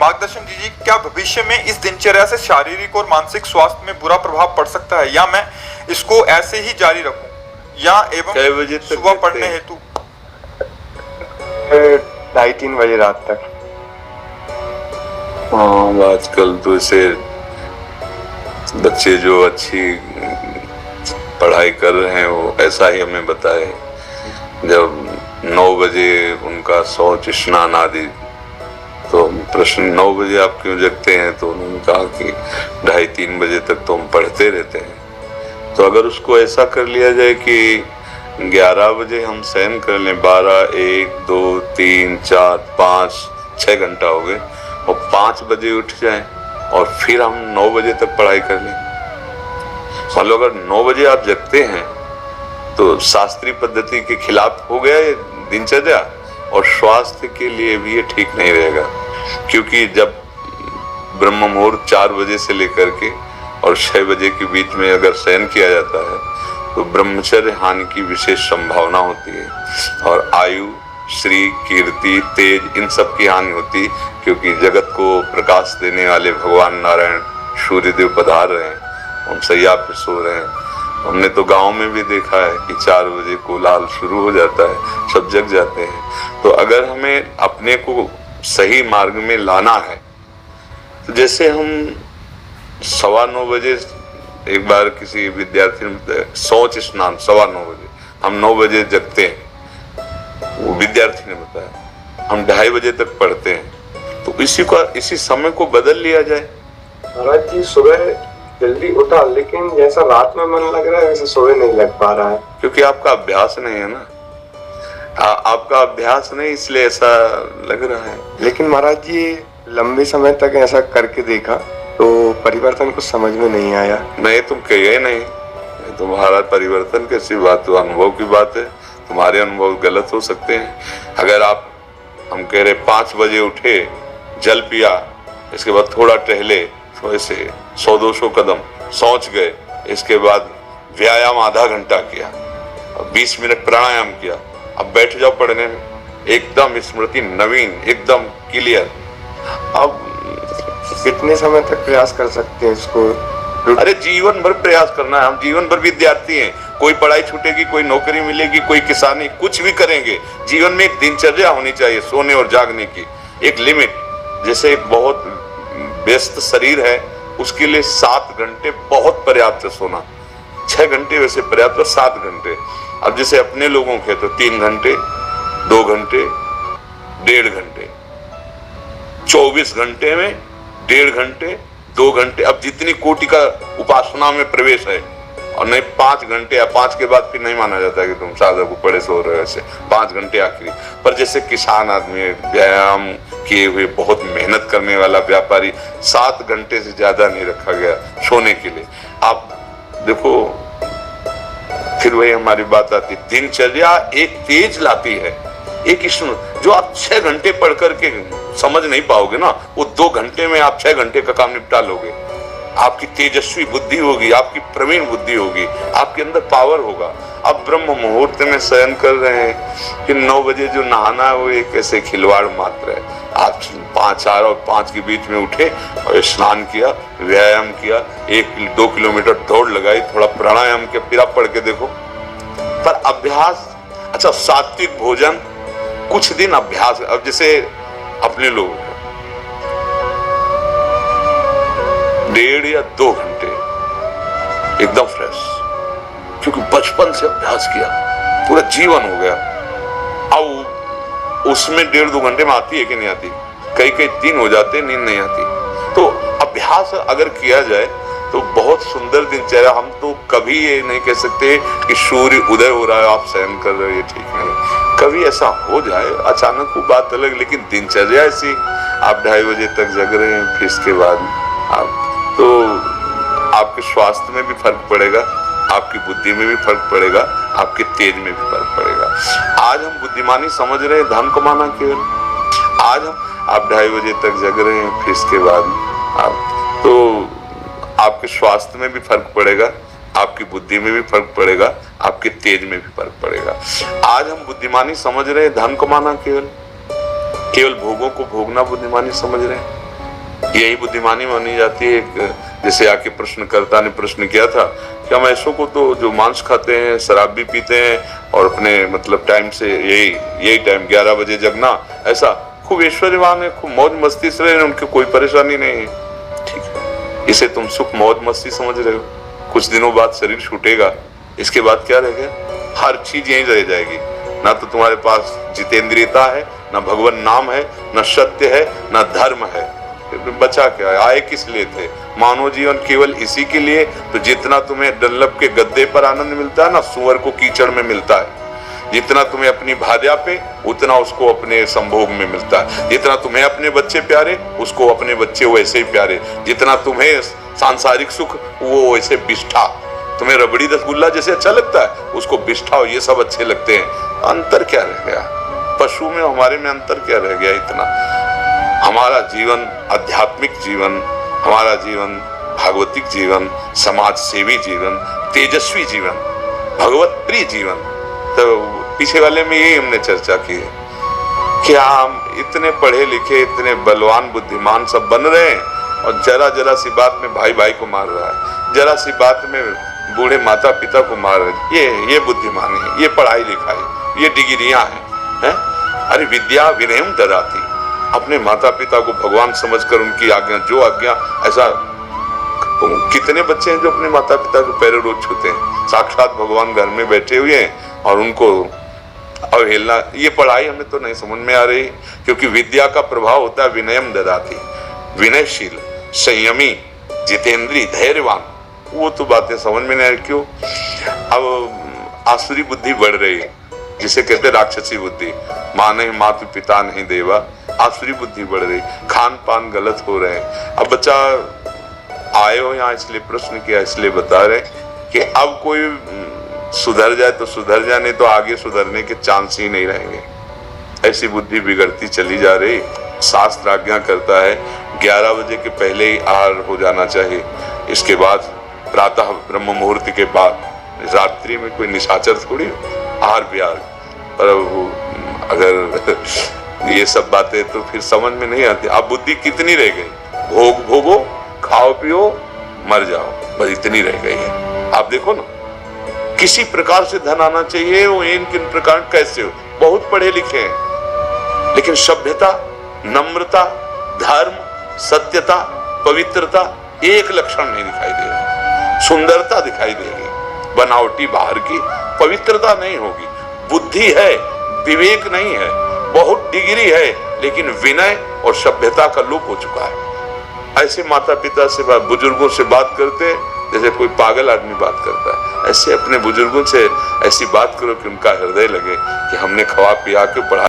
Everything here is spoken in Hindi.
मार्गदर्शन दीजिए, क्या भविष्य में इस दिनचर्या से शारीरिक और मानसिक स्वास्थ्य में बुरा प्रभाव पड़ सकता है, या मैं इसको ऐसे ही जारी रखूं, या एवं सुबह पढ़ने हेतु 2:30-3 बजे रात तक। हाँ, आजकल तो इसे बच्चे जो अच्छी पढ़ाई कर रहे हैं वो ऐसा ही हमें बताए। जब 9 बजे उनका शौच स्नान आदि, तो प्रश्न 9 बजे आप क्यों जगते हैं, तो उन्होंने कहा कि 2:30-3 बजे तक तो हम पढ़ते रहते हैं। तो अगर उसको ऐसा कर लिया जाए कि 11 बजे हम शयन कर लें, 12, 1, 2, 3, 4, 5, 6 घंटा हो गए, और 5 बजे उठ जाएं और फिर हम 9 बजे तक पढ़ाई कर लें। मान लो अगर 9 बजे आप जगते हैं तो शास्त्रीय पद्धति के खिलाफ हो गया ये दिनचर्या, और स्वास्थ्य के लिए भी ये ठीक नहीं रहेगा। क्योंकि जब ब्रह्म मुहूर्त 4 बजे से लेकर के और 6 बजे के बीच में अगर शयन किया जाता है तो ब्रह्मचर्य हानि की विशेष संभावना होती है, और आयु, श्री, कीर्ति, तेज, इन सब की हानि होती, क्योंकि जगत को प्रकाश देने वाले भगवान नारायण सूर्यदेव पधार रहे हैं, हम सैया पे सो रहे हैं। हमने तो गांव में भी देखा है कि 4 बजे कोलाहल शुरू हो जाता है, सब जग जाते हैं। तो अगर हमें अपने को सही मार्ग में लाना है, तो जैसे हम 9:15 बजे, एक बार किसी विद्यार्थी ने शौच स्नान 9:15 बजे, हम 9 बजे जगते हैं, वो विद्यार्थी ने बताया, हम 2:30 बजे तक पढ़ते हैं, तो इसी समय को बदल लिया जाए। महाराज जी, सुबह जल्दी उठा, लेकिन जैसा रात में मन लग रहा है वैसे सुबह नहीं लग पा रहा है। क्योंकि आपका अभ्यास नहीं है ना, आपका अभ्यास नहीं, इसलिए ऐसा लग रहा है। लेकिन महाराज जी, लंबे समय तक ऐसा करके देखा तो परिवर्तन कुछ समझ में नहीं आया। नहीं, तुम कहिए नहीं, तुम्हारा परिवर्तन कैसी बात, तो अनुभव की बात है, तुम्हारे अनुभव गलत हो सकते हैं। अगर हम कह रहे 5 बजे उठे, जल पिया, इसके बाद थोड़ा टहले, थोड़े से 100-200 कदम, सोच गए, इसके बाद व्यायाम आधा घंटा किया, 20 मिनट प्राणायाम किया, अब बैठ जाओ पढ़ने में, एकदम स्मृति नवीन, एकदम क्लियर। अब कितने समय तक प्रयास कर सकते हैं इसको? अरे जीवन भर प्रयास करना है, हम जीवन भर विद्यार्थी हैं, कोई पढ़ाई छूटेगी, कोई नौकरी मिलेगी, कोई किसानी, कुछ भी करेंगे, जीवन में एक दिनचर्या होनी चाहिए सोने और जागने की, एक लिमिट। जैसे एक बहुत व्यस्त शरीर है, उसके लिए 7 घंटे बहुत पर्याप्त है सोना, 6 घंटे वैसे पर्याप्त है, 7 घंटे। अब जैसे अपने लोगों के तो 3 घंटे, 2 घंटे, 1.5 घंटे, 24 घंटे में 1.5 घंटे, 2 घंटे, अब जितनी कोटि का उपासना में प्रवेश है, और नहीं 5 घंटे, या 5 के बाद फिर नहीं माना जाता है कि तुम साधक ऊपर सो रहे हो, ऐसे 5 घंटे आखिरी। पर जैसे किसान आदमी, व्यायाम किए हुए, बहुत मेहनत करने वाला व्यापारी, 7 घंटे से ज्यादा नहीं रखा गया सोने के लिए। आप देखो, फिर वही हमारी बात आती, दिनचर्या एक तेज लाती है, एक जो आप 6 घंटे पढ़ करके समझ नहीं पाओगे ना, वो 2 घंटे में आप 6 घंटे का काम निपटा लोगे। आपकी तेजस्वी बुद्धि होगी, आपकी प्रवीण बुद्धि होगी, आपके अंदर पावर होगा। अब ब्रह्म मुहूर्त में शयन कर रहे हैं कि 9 बजे जो नहाना है वो एक ऐसे खिलवाड़ मात्र है। आप 4 और 5 के बीच में उठे और स्नान किया, व्यायाम किया, 1-2 किलोमीटर दौड़ लगाई, थोड़ा प्राणायाम किया, फिर आप पढ़ के देखो। पर अभ्यास, अच्छा सात्विक भोजन, कुछ दिन अभ्यास। अब जैसे अपने लोग 1.5 या 2 घंटे एकदम फ्रेश, क्योंकि बचपन से अभ्यास किया, पूरा जीवन हो गया। अब उसमें 1.5-2 घंटे में आती है कि नहीं आती, कई दिन हो जाते नींद नहीं आती। तो अभ्यास अगर किया जाए तो बहुत सुंदर दिनचर्या। हम तो कभी ये नहीं कह सकते कि सूर्य उदय हो रहा है आप शयन कर रहे हो, ये ठीक नहीं। कभी ऐसा हो जाए अचानक, वो बात अलग, लेकिन दिनचर्या ऐसी, आप 2:30 बजे तक जग रहे हैं, फिर इसके बाद आप, तो आपके स्वास्थ्य में भी फर्क पड़ेगा, आपकी बुद्धि में भी फर्क पड़ेगा, आपके तेज में भी फर्क पड़ेगा। आज हम बुद्धिमानी समझ रहे हैं धन कमाना केवल, आज आप 2:30 बजे तक जग रहे हैं, फिर इसके बाद आप, तो आपके स्वास्थ्य में भी फर्क पड़ेगा, आपकी बुद्धि में भी फर्क पड़ेगा, आपके तेज में भी फर्क पड़ेगा। आज हम बुद्धिमानी समझ रहे हैं धन कमाना केवल भोगों को भोगना बुद्धिमानी समझ रहे हैं, यही बुद्धिमानी मानी जाती है। जैसे आके प्रश्नकर्ता ने प्रश्न किया था कि हम ऐसों को तो जो मांस खाते हैं, शराब भी पीते हैं और अपने मतलब टाइम से यही टाइम 11 बजे जगना, ऐसा खूब ऐश्वर्यवान है, खूब मौज मस्ती से रहे, उनकी कोई परेशानी नहीं है। ठीक है, इसे तुम सुख मौज मस्ती समझ रहे हो। कुछ दिनों बाद शरीर छूटेगा, इसके बाद क्या रह गया? हर चीज यहीं रह जाएगी। ना तो तुम्हारे पास जितेंद्रियता है, ना भगवान नाम है, ना सत्य है, ना धर्म है। बचा क्या? आए किस लिए थे? मानव जीवन केवल इसी के लिए। तो जितना तुम्हें डल्लभ के गद्दे पर आनंद मिलता है ना, सुअर को कीचड़ में मिलता है। जितना तुम्हें अपनी भार्या पे, उतना उसको अपने संभोग में मिलता है। जितना तुम्हें अपने बच्चे प्यारे, उसको अपने बच्चे वैसे ही प्यारे। जितना तुम्हें सांसारिक सुख, वो वैसे बिष्ठा। तुम्हें रबड़ी रसगुल्ला जैसे अच्छा लगता है, उसको बिष्ठा और ये सब अच्छे लगते हैं। अंतर क्या रह गया? पशु में हमारे में अंतर क्या रह गया इतना? हमारा जीवन आध्यात्मिक जीवन, हमारा जीवन भागवतिक जीवन, समाज सेवी जीवन, तेजस्वी जीवन, भगवत प्रिय जीवन। तो पीछे वाले में यही हमने चर्चा की है कि हम इतने पढ़े लिखे, इतने बलवान बुद्धिमान सब बन रहे हैं और जरा जरा सी बात में भाई भाई को मार रहा है, जरा सी बात में बूढ़े माता पिता को मार रहे हैं। ये बुद्धिमानी है, ये पढ़ाई लिखाई, ये डिग्रियां हैं। अरे विद्या विनयम ददाति। अपने माता पिता को भगवान समझकर उनकी आज्ञा, जो आज्ञा, ऐसा कितने बच्चे हैं जो अपने माता पिता के पैरों रोज छूते हैं। साक्षात भगवान घर में बैठे हुए हैं और उनको अवहेलना। ये पढ़ाई हमें तो नहीं समझ में आ रही, क्योंकि विद्या का प्रभाव होता है विनयम ददाति, विनयशील, संयमी, जितेंद्री, धैर्यवान। वो तो बातें समझ में नहीं आ रही। क्यों? अब आसुरी बुद्धि बढ़ रही है, जिसे कहते राक्षसी बुद्धि। माँ नहीं, मातु पिता नहीं देवा, आसुरी बुद्धि बढ़ रही, खान पान गलत हो रहे हैं। अब बच्चा आए हो यहाँ इसलिए प्रश्न किया, इसलिए बता रहे कि अब कोई सुधर जाए तो सुधर जाए, नहीं तो आगे सुधरने के चांस ही नहीं रहेंगे। ऐसी बुद्धि बिगड़ती चली जा रही। शास्त्र आज्ञा करता है 11 बजे के पहले ही आहार हो जाना चाहिए। इसके बाद प्रातः ब्रह्म मुहूर्त के बाद, रात्रि में कोई निशाचर थोड़ी आहार विहार। पर अगर ये सब बातें तो फिर समझ में नहीं आती। अब बुद्धि कितनी रह गई? भोग भोगो, खाओ पियो, मर जाओ, बस इतनी रह गई है। आप देखो ना, किसी प्रकार से धन आना चाहिए, वो इन किन प्रकार कैसे हो। बहुत पढ़े लिखे हैं, लेकिन सभ्यता, नम्रता, धर्म, सत्यता, पवित्रता एक लक्षण नहीं दिखाई दे रहा। सुंदरता दिखाई दे रही, बनावटी बाहर की, पवित्रता नहीं होगी। बुद्धि है, विवेक नहीं है, बहुत डिग्री है, लेकिन विनय और सभ्यता का लोप हो चुका है। ऐसे माता पिता से, बुजुर्गों से बात करते जैसे कोई पागल आदमी बात करता है। ऐसे अपने बुजुर्गों से ऐसी बात करो कि उनका हृदय लगे कि हमने खवा पिया के पढ़ा